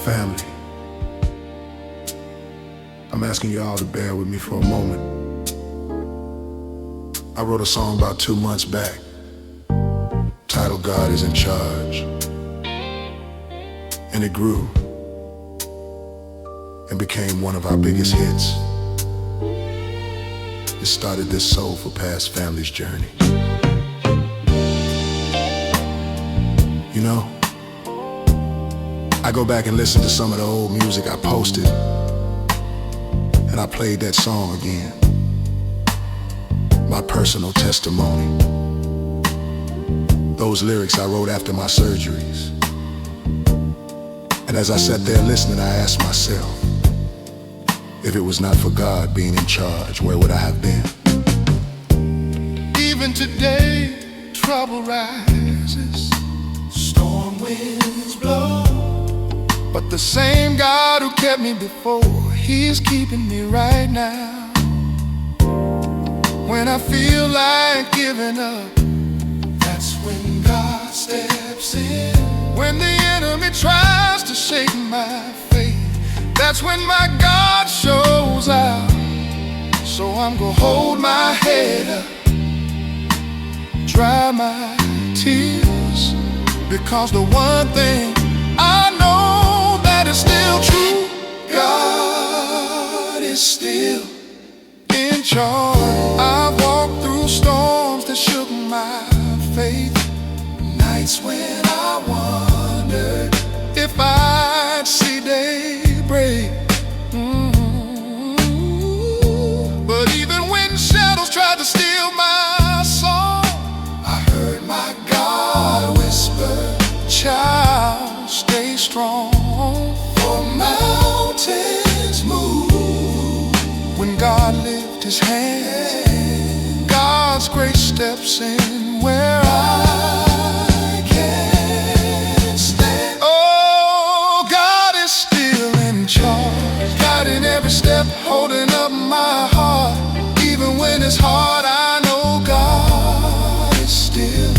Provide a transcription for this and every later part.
Family, I'm asking you all to bear with me for a moment. I wrote a song about 2 months back, titled God is in Charge. And it grew and became one of our biggest hits. It started this Soulful Past family's journey. You know, I go back and listen to some of the old music I posted, and I played that song again. My personal testimony. Those lyrics I wrote after my surgeries. And as I sat there listening, I asked myself, if it was not for God being in charge, where would I have been? Even today, trouble rises, storm winds blow, but the same God who kept me before, He's keeping me right now. When I feel like giving up, that's when God steps in. When the enemy tries to shake my faith, that's when my God shows out. So I'm gonna hold my head up, dry my tears, because the one thing I know that is still true, God is still in charge. I've walked through storms that shook my faith, nights when I wondered if I'd see daybreak. But even when shadows tried to steal my song, I heard my God whisper, child, stay strong. For mountains move when God lifts His hand. God's grace steps in where I can't stand. Oh, God is still in charge, guiding every step, holding up my heart. Even when it's hard, I know God is still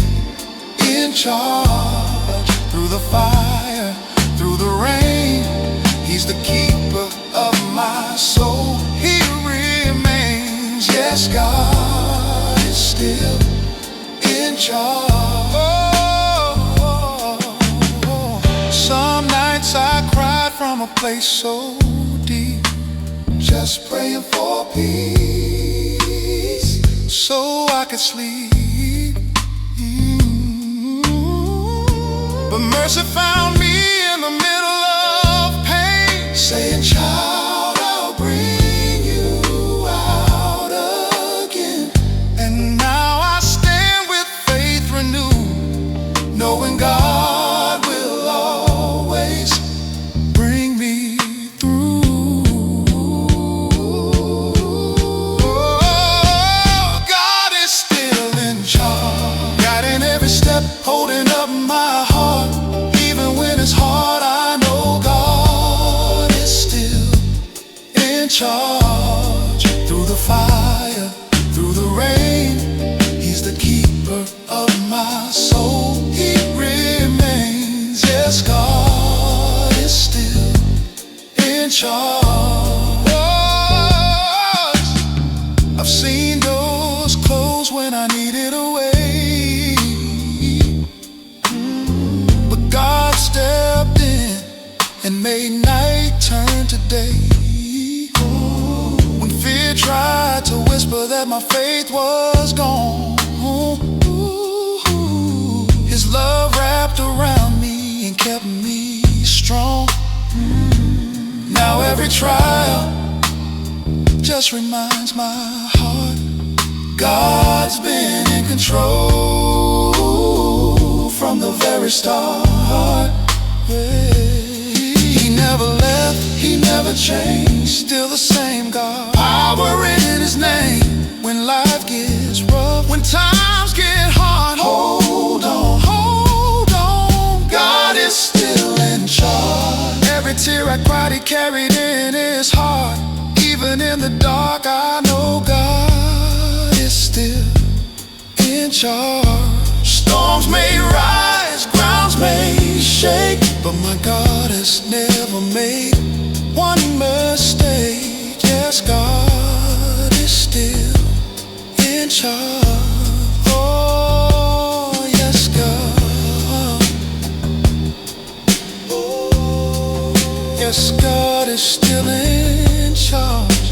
in charge. Through the fire, through the rain, He's the keeper of my soul. He remains, yes, God is still in charge. Some nights I cried from a place so deep, just praying for peace, so I could sleep. But mercy found me in the middle of pain, saying, child, I'll bring you out again. And now I stand with faith renewed, knowing God will always bring me through. Oh, God is still in charge, guiding every step, holding up my heart. Even when it's hard, I know God is still in charge. Through the fire, through the rain, He's the keeper of my soul. He remains, yes, God is still in charge. I've seen doors close when I needed a way, but God stepped in and made night turn to day. When fear tried to whisper that my faith was gone, His love wrapped around me and kept me strong. Now every trial just reminds my heart, God's been in control from the very start. He never left, He never changed, still the same God. Power in His name. When life gets rough, when times get hard, hold on, hold on. God is still in charge. Every tear I cried, He carried in His heart. Even in the dark, I know God is still in charge. Storms may rise, grounds may shake, but my God has never is still in charge.